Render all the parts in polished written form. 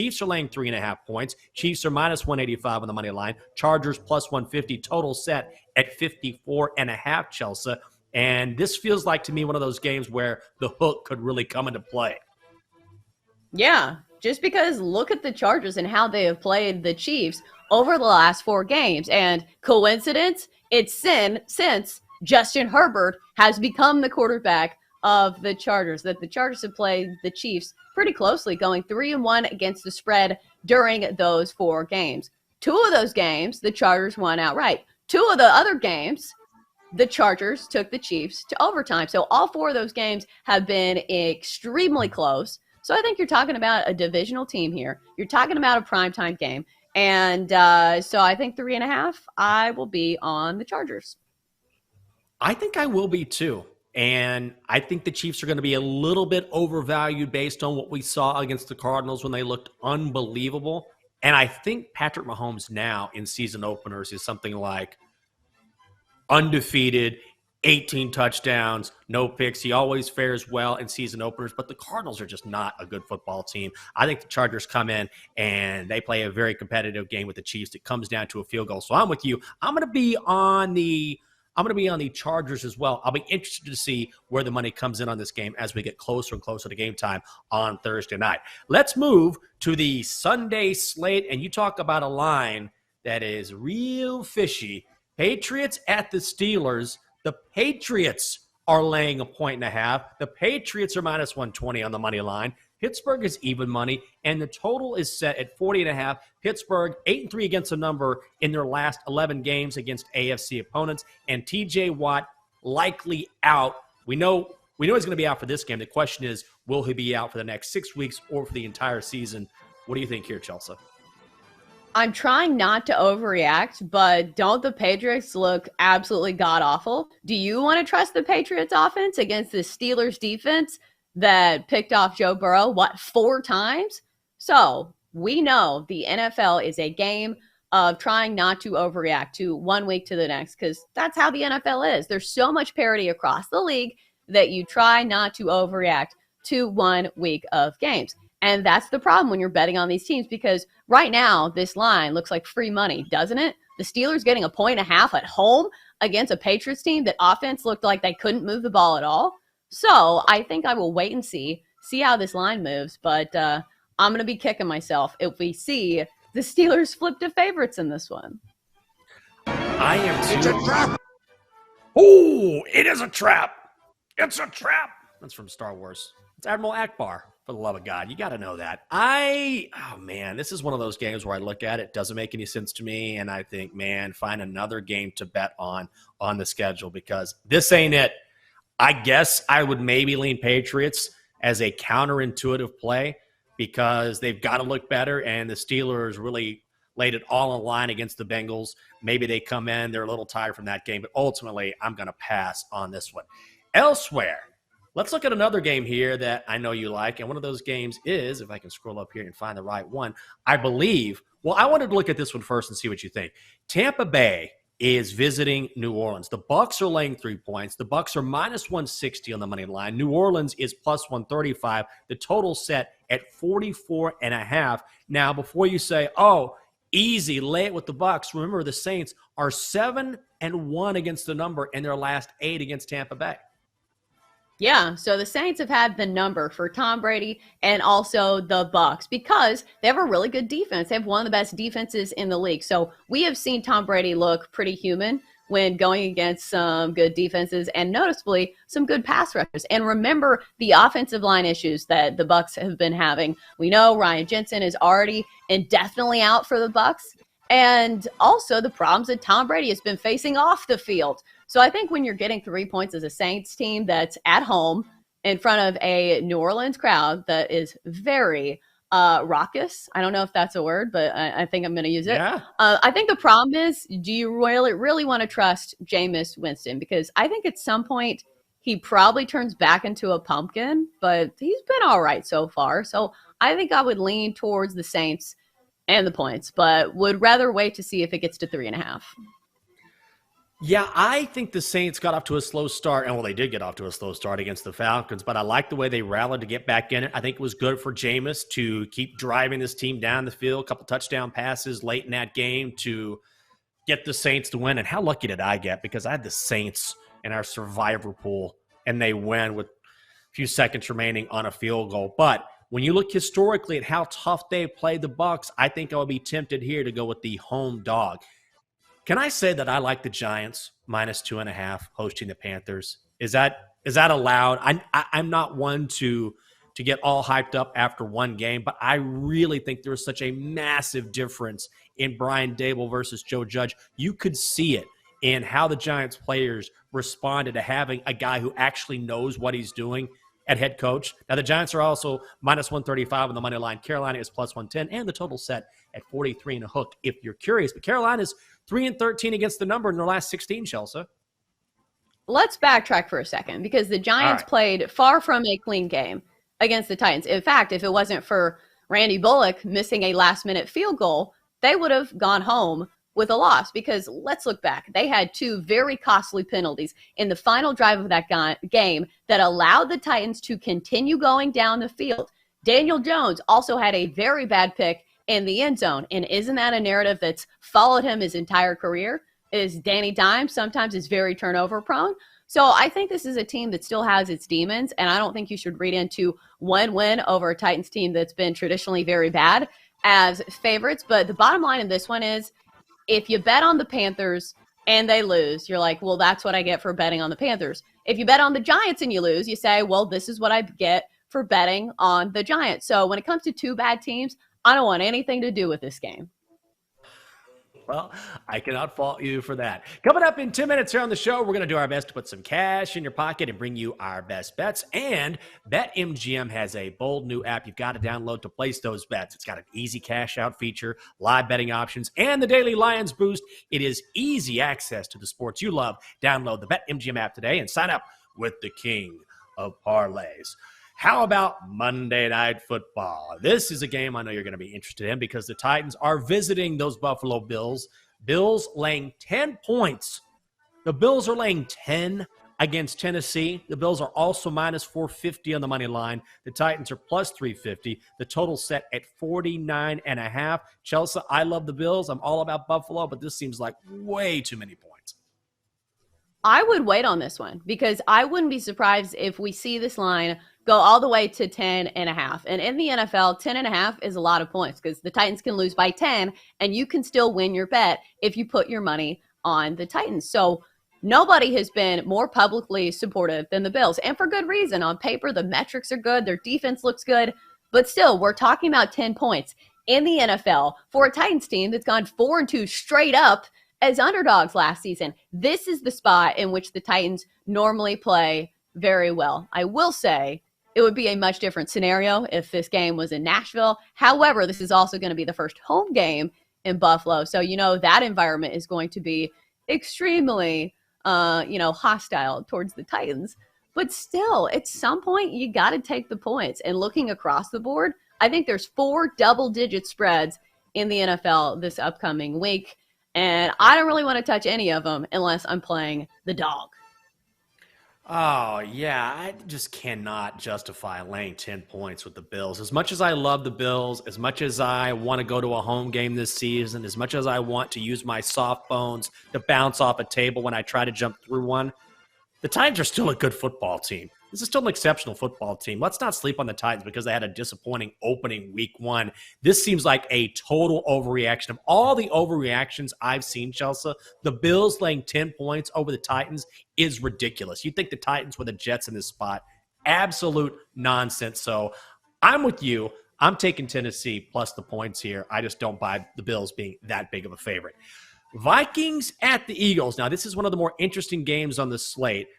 Chiefs are laying 3.5 points. Chiefs are minus 185 on the money line. Chargers plus 150. Total set at 54.5, Chelsea. And this feels like to me one of those games where the hook could really come into play. Yeah, just because look at the Chargers and how they have played the Chiefs over the last 4 games. And coincidence? It's since Justin Herbert has become the quarterback of the Chargers, that the Chargers have played the Chiefs pretty closely, going 3-1 against the spread during those 4 games. 2 of those games, the Chargers won outright. 2 of the other games, the Chargers took the Chiefs to overtime. So all 4 of those games have been extremely close. So I think you're talking about a divisional team here. You're talking about a primetime game. And so I think 3.5, I will be on the Chargers. I think I will be too. And I think the Chiefs are going to be a little bit overvalued based on what we saw against the Cardinals when they looked unbelievable. And I think Patrick Mahomes now in season openers is something like undefeated, 18 touchdowns, no picks. He always fares well in season openers, but the Cardinals are just not a good football team. I think the Chargers come in and they play a very competitive game with the Chiefs. It comes down to a field goal. So I'm with you. I'm going to be on the Chargers as well. I'll be interested to see where the money comes in on this game as we get closer and closer to game time on Thursday night. Let's move to the Sunday slate, and you talk about a line that is real fishy. Patriots at the Steelers. The Patriots are laying 1.5. The Patriots are minus 120 on the money line. Pittsburgh is even money, and the total is set at 40.5. Pittsburgh, 8-3 against the number in their last 11 games against AFC opponents, and TJ Watt likely out. We know he's going to be out for this game. The question is, will he be out for the next 6 weeks or for the entire season? What do you think here, Chelsea? I'm trying not to overreact, but don't the Patriots look absolutely god-awful? Do you want to trust the Patriots offense against the Steelers defense that picked off Joe Burrow, 4 times? So we know the NFL is a game of trying not to overreact to 1 week to the next, because that's how the NFL is. There's so much parity across the league that you try not to overreact to 1 week of games. And that's the problem when you're betting on these teams, because right now this line looks like free money, doesn't it? The Steelers getting 1.5 at home against a Patriots team that offense looked like they couldn't move the ball at all. So I think I will wait and see how this line moves. But I'm going to be kicking myself if we see the Steelers flip to favorites in this one. I am too. It's a trap. Oh, it is a trap. It's a trap. That's from Star Wars. It's Admiral Akbar. For the love of God, you got to know that. This is one of those games where I look at it, doesn't make any sense to me, and I think, man, find another game to bet on the schedule, because this ain't it. I guess I would maybe lean Patriots as a counterintuitive play because they've got to look better, and the Steelers really laid it all on line against the Bengals. Maybe they come in, they're a little tired from that game, but ultimately I'm going to pass on this one. Elsewhere, let's look at another game here that I know you like, and one of those games is, if I can scroll up here and find the right one, I believe. Well, I wanted to look at this one first and see what you think. Tampa Bay is visiting New Orleans. The Bucs are laying 3 points. The Bucs are minus 160 on the money line. New Orleans is plus 135. The total set at 44.5. Now, before you say, oh, easy, lay it with the Bucs, remember the Saints are 7-1 against the number in their last 8 against Tampa Bay. Yeah, so the Saints have had the number for Tom Brady and also the Bucs because they have a really good defense. They have one of the best defenses in the league. So we have seen Tom Brady look pretty human when going against some good defenses and noticeably some good pass rushers. And remember the offensive line issues that the Bucs have been having. We know Ryan Jensen is already indefinitely out for the Bucs. And also the problems that Tom Brady has been facing off the field. So I think when you're getting 3 points as a Saints team that's at home in front of a New Orleans crowd that is very raucous. I don't know if that's a word, but I think I'm going to use it. Yeah. I think the problem is, do you really want to trust Jameis Winston? Because I think at some point he probably turns back into a pumpkin, but he's been all right so far. So I think I would lean towards the Saints and the points, but would rather wait to see if it gets to 3.5. Yeah, I think the Saints got off to a slow start, and well, they did get off to a slow start against the Falcons, but I like the way they rallied to get back in it. I think it was good for Jameis to keep driving this team down the field, a couple touchdown passes late in that game to get the Saints to win. And how lucky did I get? Because I had the Saints in our survivor pool, and they win with a few seconds remaining on a field goal. But when you look historically at how tough they played the Bucs, I think I'll be tempted here to go with the home dog. Can I say that I like the Giants -2.5 hosting the Panthers? Is that allowed? I'm not one to get all hyped up after one game, but I really think there's such a massive difference in Brian Dable versus Joe Judge. You could see it in how the Giants players responded to having a guy who actually knows what he's doing at head coach. Now, the Giants are also -135 on the money line. Carolina is +110, and the total set at 43 and a hook, if you're curious. But Carolina's 3-13 against the number in their last 16, Chelsea. Let's backtrack for a second because the Giants played far from a clean game against the Titans. In fact, if it wasn't for Randy Bullock missing a last-minute field goal, they would have gone home with a loss because let's look back. They had two very costly penalties in the final drive of that game that allowed the Titans to continue going down the field. Daniel Jones also had a very bad pick in the end zone. And isn't that a narrative that's followed him his entire career? Is Danny Dimes sometimes is very turnover prone. So I think this is a team that still has its demons, and I don't think you should read into one win over a Titans team that's been traditionally very bad as favorites. But the bottom line in this one is if you bet on the Panthers and they lose, you're like, well, that's what I get for betting on the Panthers. If you bet on the Giants and you lose, you say, well, this is what I get for betting on the Giants. So when it comes to two bad teams, I don't want anything to do with this game. Well, I cannot fault you for that. Coming up in 10 minutes here on the show, we're going to do our best to put some cash in your pocket and bring you our best bets. And BetMGM has a bold new app you've got to download to place those bets. It's got an easy cash out feature, live betting options, and the Daily Lions Boost. It is easy access to the sports you love. Download the BetMGM app today and sign up with the king of parlays. How about Monday Night Football? This is a game I know you're going to be interested in because the Titans are visiting those Buffalo Bills. Bills laying 10 points. The Bills are laying 10 against Tennessee. The Bills are also -450 on the money line. The Titans are +350. The total set at 49.5. Chelsea, I love the Bills. I'm all about Buffalo, but this seems like way too many points. I would wait on this one because I wouldn't be surprised if we see this line go all the way to 10.5. And in the NFL, 10.5 is a lot of points because the Titans can lose by 10 and you can still win your bet if you put your money on the Titans. So nobody has been more publicly supportive than the Bills. And for good reason. On paper, the metrics are good. Their defense looks good. But still, we're talking about 10 points in the NFL for a Titans team that's gone 4-2 straight up as underdogs last season. This is the spot in which the Titans normally play very well. I will say it would be a much different scenario if this game was in Nashville. However, this is also going to be the first home game in Buffalo. So, that environment is going to be extremely, hostile towards the Titans. But still, at some point, you got to take the points. And looking across the board, I think there's 4 double-digit spreads in the NFL this upcoming week. And I don't really want to touch any of them unless I'm playing the dog. Oh, yeah. I just cannot justify laying 10 points with the Bills. As much as I love the Bills, as much as I want to go to a home game this season, as much as I want to use my soft bones to bounce off a table when I try to jump through one, the Titans are still a good football team. This is still an exceptional football team. Let's not sleep on the Titans because they had a disappointing opening week 1. This seems like a total overreaction. Of all the overreactions I've seen, Chelsea, the Bills laying 10 points over the Titans is ridiculous. You think the Titans were the Jets in this spot. Absolute nonsense. So I'm with you. I'm taking Tennessee plus the points here. I just don't buy the Bills being that big of a favorite. Vikings at the Eagles. Now, this is one of the more interesting games on the slate.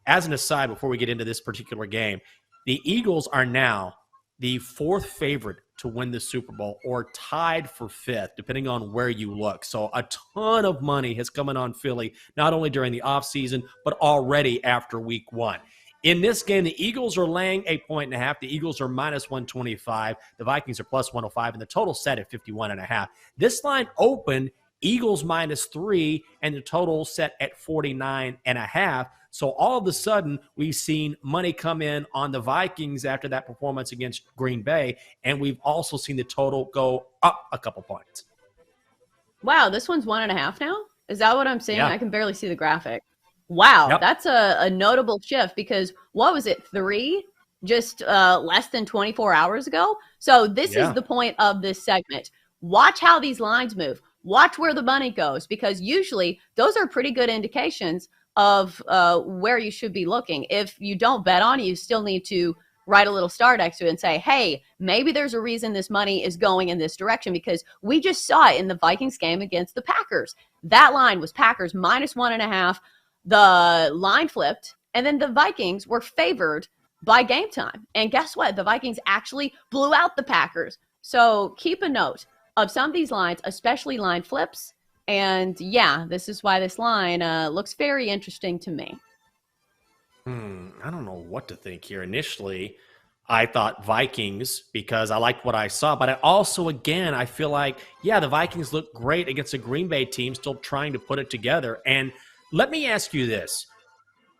As an aside, before we get into this particular game, the Eagles are now the 4th favorite to win the Super Bowl or tied for 5th, depending on where you look. So a ton of money has come in on Philly, not only during the offseason, but already after week 1. In this game, the Eagles are laying 8.5. The Eagles are -125. The Vikings are +105, and the total set at 51.5. This line opened Eagles -3, and the total set at 49.5. So all of a sudden, we've seen money come in on the Vikings after that performance against Green Bay, and we've also seen the total go up a couple points. Wow, this one's 1.5 now? Is that what I'm seeing? Yeah. I can barely see the graphic. Wow, Yep. that's a notable shift because what was it, 3? Just less than 24 hours ago? So this is the point of this segment. Watch how these lines move. Watch where the money goes because usually those are pretty good indications of where you should be looking. If you don't bet on it, you still need to write a little star next to it and say, hey, maybe there's a reason this money is going in this direction because we just saw it in the Vikings game against the Packers. That line was Packers -1.5. The line flipped, and then the Vikings were favored by game time. And guess what? The Vikings actually blew out the Packers. So keep a note of some of these lines, especially line flips. And yeah, this is why this line looks very interesting to me. I don't know what to think here. Initially, I thought Vikings because I liked what I saw. But I also, again, I feel like, yeah, the Vikings look great against a Green Bay team still trying to put it together. And let me ask you this.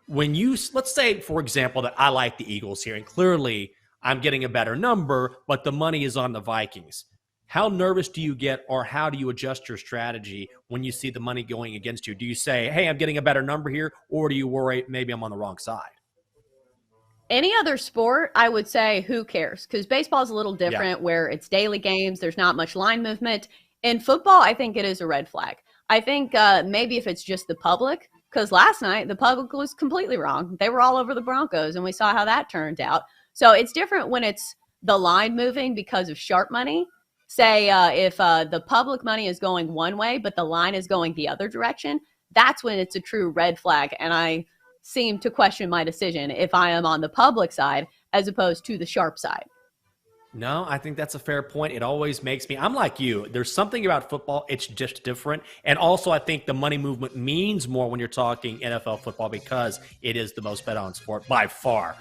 When you, let's say, for example, that I like the Eagles here, and clearly I'm getting a better number, but the money is on the Vikings. How nervous do you get, or how do you adjust your strategy when you see the money going against you? Do you say, hey, I'm getting a better number here, or do you worry maybe I'm on the wrong side? Any other sport, I would say, who cares? Because baseball is a little different where it's daily games. There's not much line movement. In football, I think it is a red flag. I think maybe if it's just the public, because last night the public was completely wrong. They were all over the Broncos, and we saw how that turned out. So it's different when it's the line moving because of sharp money. Say if the public money is going one way, but the line is going the other direction, that's when it's a true red flag. And I seem to question my decision if I am on the public side as opposed to the sharp side. No, I think that's a fair point. It always makes me, I'm like you. There's something about football, it's just different. And also, I think the money movement means more when you're talking NFL football because it is the most bet on sport by far.